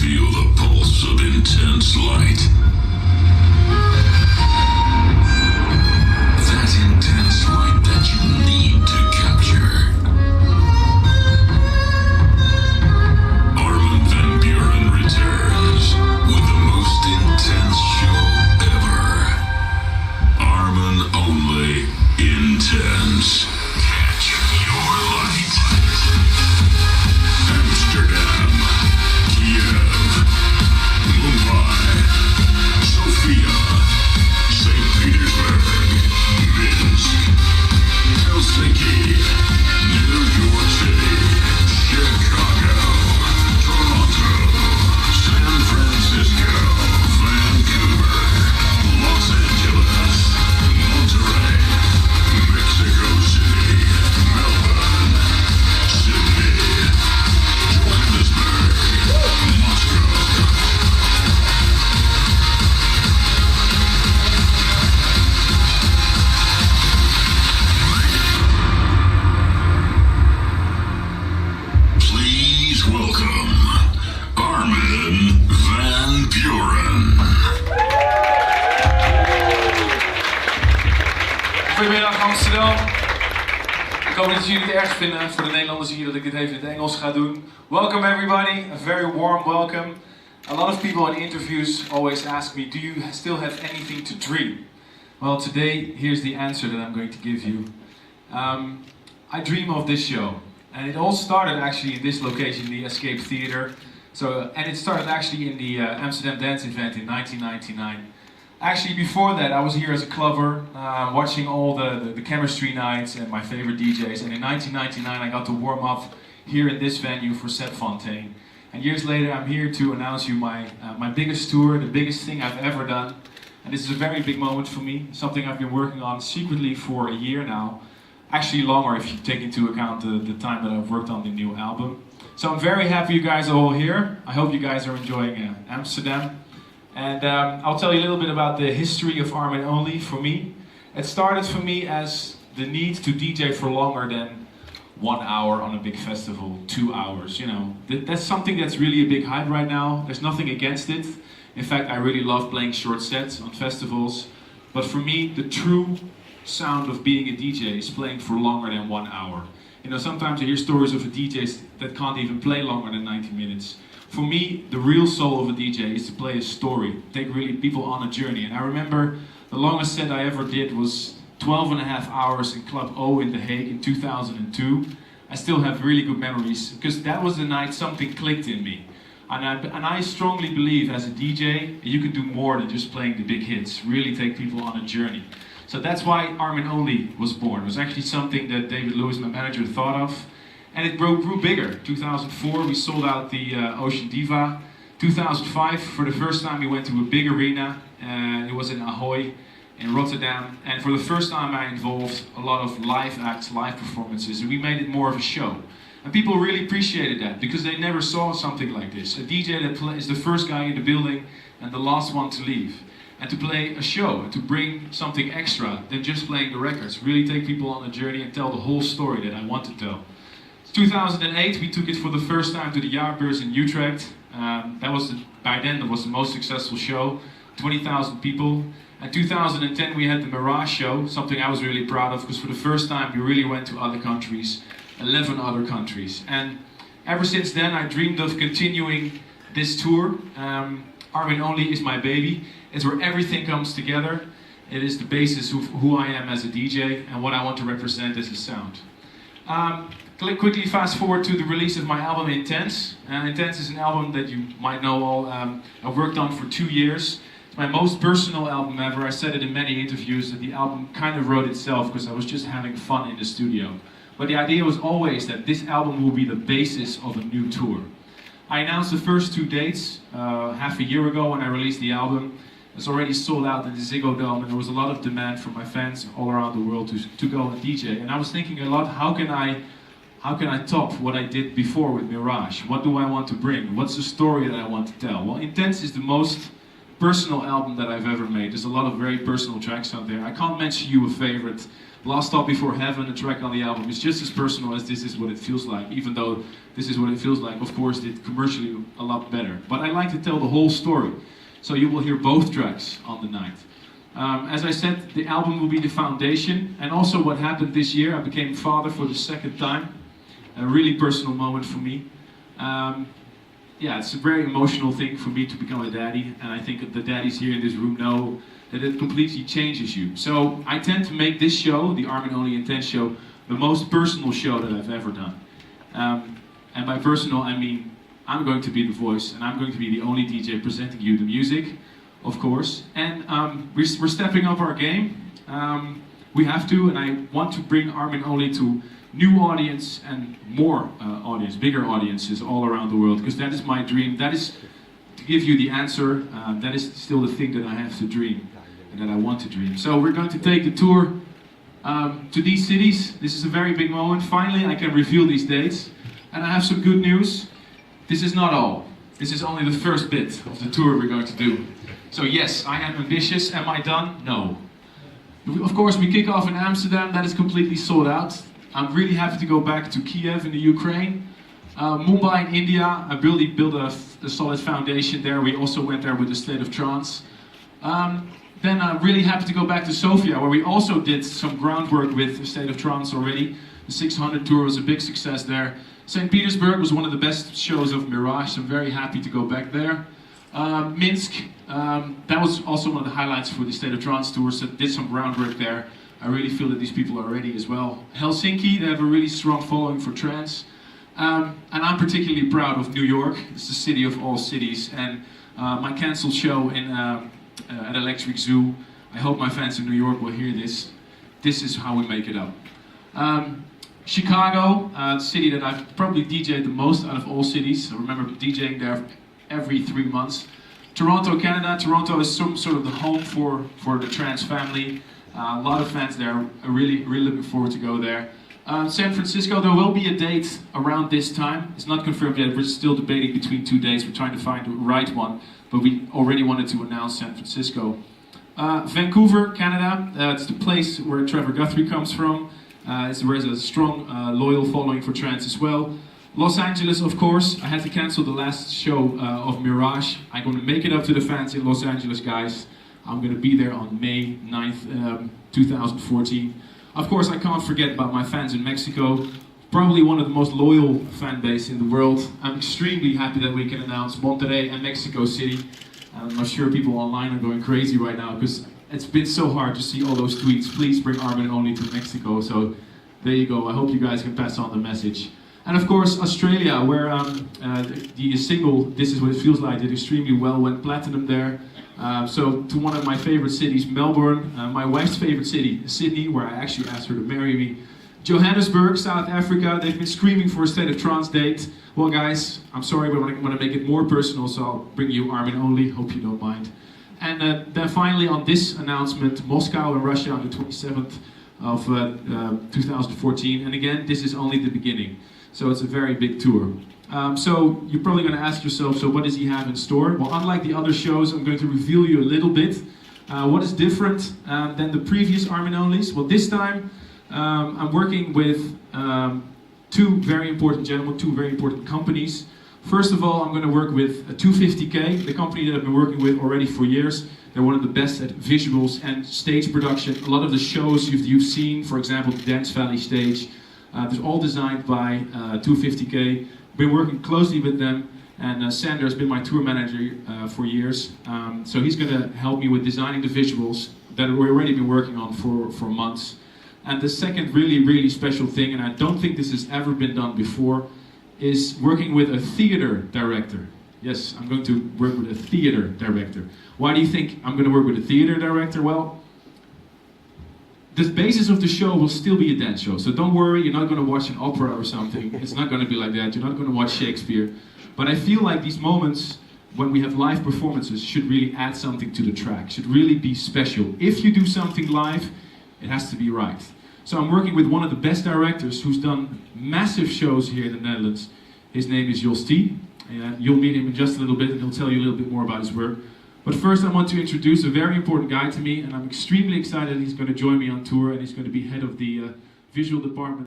Feel the pulse of intense light. That intense light that you need to capture. Armin Van Buren returns with the most intense show ever. Armin Only Intense. Catch your light. Amsterdam, Kiev, Mumbai, Sofia, St. Petersburg, Minsk, Helsinki, New York City, Chicago, Toronto, San Francisco, Vancouver, Los Angeles, Monterrey, Mexico City, Melbourne, Sydney, Johannesburg, Moscow. Please welcome Armin Van Buren. Goedemiddag Amsterdam. Ik hoop dat jullie het erg vinden. Voor de Nederlanders hier dat ik dit even in het Engels ga doen. Welcome everybody, a very warm welcome. A lot of people in interviews always ask me, do you still have anything to dream? Well, today here's the answer that I'm going to give you. I dream of this show. And it all started actually in this location, the Escape Theater. And it started actually in the Amsterdam Dance Event in 1999. Actually, before that, I was here as a clubber, watching all the chemistry nights and my favorite DJs. And in 1999, I got to warm up here in this venue for Sepp Fontaine. And years later, I'm here to announce you my biggest tour, the biggest thing I've ever done. And this is a very big moment for me, something I've been working on secretly for a year now. Actually longer if you take into account the time that I've worked on the new album. So I'm very happy you guys are all here. I hope you guys are enjoying Amsterdam. And I'll tell you a little bit about the history of Armin Only for me. It started for me as the need to DJ for longer than 1 hour on a big festival, 2 hours, you know. That's something that's really a big hype right now. There's nothing against it. In fact, I really love playing short sets on festivals. But for me, the true sound of being a DJ is playing for longer than 1 hour. You know, sometimes I hear stories of DJs that can't even play longer than 90 minutes. For me, the real soul of a DJ is to play a story, take really people on a journey. And I remember the longest set I ever did was 12 and a half hours in Club O in The Hague in 2002. I still have really good memories, because that was the night something clicked in me. And I strongly believe as a DJ, you can do more than just playing the big hits, really take people on a journey. So that's why Armin Only was born. It was actually something that David Lewis, my manager, thought of. And it grew bigger. 2004, we sold out the Ocean Diva. 2005, for the first time, we went to a big arena. It was in Ahoy, in Rotterdam. And for the first time, I involved a lot of live acts, live performances. And we made it more of a show. And people really appreciated that, because they never saw something like this. A DJ that is the first guy in the building and the last one to leave. And to play a show, and to bring something extra than just playing the records. Really take people on a journey and tell the whole story that I want to tell. 2008, we took it for the first time to the Jaarbeurs in Utrecht. By then, that was the most successful show, 20,000 people. And 2010, we had the Mirage show, something I was really proud of, because for the first time, we really went to other countries, 11 other countries. And ever since then, I dreamed of continuing this tour. Armin Only is my baby. It's where everything comes together. It is the basis of who I am as a DJ and what I want to represent as a sound. Quickly fast forward to the release of my album Intense. Intense is an album that you might know all. I worked on for 2 years. It's my most personal album ever. I said it in many interviews that the album kind of wrote itself because I was just having fun in the studio. But the idea was always that this album will be the basis of a new tour. I announced the first 2 dates half a year ago when I released the album. It's already sold out in the Ziggo Dome, and there was a lot of demand from my fans all around the world to go and DJ. And I was thinking a lot, how can I top what I did before with Mirage? What do I want to bring? What's the story that I want to tell? Well, Intense is the most personal album that I've ever made. There's a lot of very personal tracks out there. I can't mention you a favorite. Last Stop Before Heaven, a track on the album, is just as personal as This Is What It Feels Like, even though This Is What It Feels Like, of course, did commercially a lot better. But I like to tell the whole story, so you will hear both tracks on the night. As I said, the album will be the foundation, and also what happened this year, I became father for the second time. A really personal moment for me. Yeah, it's a very emotional thing for me to become a daddy, and I think the daddies here in this room know that it completely changes you. So I tend to make this show, the Armin Only Intense show, the most personal show that I've ever done. And by personal, I mean I'm going to be the voice, and I'm going to be the only DJ presenting you the music, of course. And we're stepping up our game. We have to, and I want to bring Armin Only to new audience and more audience, bigger audiences all around the world, because that is my dream. That is to give you the answer. That is still the thing that I have to dream and that I want to dream. So we're going to take the tour to these cities. This is a very big moment. Finally, I can reveal these dates, and I have some good news. This is not all. This is only the first bit of the tour we're going to do. So yes, I am ambitious. Am I done? No. Of course, we kick off in Amsterdam. That is completely sold out. I'm really happy to go back to Kiev in the Ukraine. Mumbai in India, I really built a solid foundation there. We also went there with the State of Trance. Then I'm really happy to go back to Sofia, where we also did some groundwork with the State of Trance already. The 600 tour was a big success there. St. Petersburg was one of the best shows of Mirage, so I'm very happy to go back there. Minsk, that was also one of the highlights for the State of Trance tour, so did some groundwork there. I really feel that these people are ready as well. Helsinki, they have a really strong following for trance. And I'm particularly proud of New York. It's the city of all cities. And my cancelled show at Electric Zoo, I hope my fans in New York will hear this. This is how we make it up. Chicago, the city that I've probably DJed the most out of all cities. I remember DJing there every 3 months. Toronto, Canada. Toronto is some sort of the home for the trance family. A lot of fans there. I'm really looking forward to go there. San Francisco, there will be a date around this time. It's not confirmed yet. We're still debating between 2 dates. We're trying to find the right one, but we already wanted to announce San Francisco. Vancouver, Canada. It's the place where Trevor Guthrie comes from. It's where there's a strong, loyal following for trance as well. Los Angeles, of course. I had to cancel the last show of Mirage. I'm going to make it up to the fans in Los Angeles, guys. I'm going to be there on May 9th, 2014. Of course, I can't forget about my fans in Mexico. Probably one of the most loyal fan base in the world. I'm extremely happy that we can announce Monterrey and Mexico City. I'm sure people online are going crazy right now because it's been so hard to see all those tweets. Please bring Armin Only to Mexico. So there you go. I hope you guys can pass on the message. And of course, Australia, where the single This Is What It Feels Like did extremely well, went platinum there. So to one of my favorite cities, Melbourne, my wife's favorite city, Sydney, where I actually asked her to marry me. Johannesburg, South Africa, they've been screaming for a State of Trance date. Well guys, I'm sorry, but I want to make it more personal, so I'll bring you Armin Only, hope you don't mind. And then finally on this announcement, Moscow in Russia on the 27th of 2014. And again, this is only the beginning. So it's a very big tour. So you're probably going to ask yourself, so what does he have in store? Well, unlike the other shows, I'm going to reveal you a little bit. What is different than the previous Armin Onlys? Well, this time I'm working with two very important gentlemen, two very important companies. First of all, I'm going to work with 250K, the company that I've been working with already for years. They're one of the best at visuals and stage production. A lot of the shows you've seen, for example, the Dance Valley stage, they're all designed by 250K. Been working closely with them, and Sander has been my tour manager for years. So he's going to help me with designing the visuals that we've already been working on for months. And the second really special thing, and I don't think this has ever been done before, is working with a theater director. Yes, I'm going to work with a theater director. Why do you think I'm going to work with a theater director? Well, the basis of the show will still be a dance show. So don't worry, you're not going to watch an opera or something. It's not going to be like that. You're not going to watch Shakespeare. But I feel like these moments, when we have live performances, should really add something to the track. Should really be special. If you do something live, it has to be right. So I'm working with one of the best directors who's done massive shows here in the Netherlands. His name is Jos T. You'll meet him in just a little bit and he'll tell you a little bit more about his work. But first I want to introduce a very important guy to me, and I'm extremely excited he's going to join me on tour, and he's going to be head of the visual department.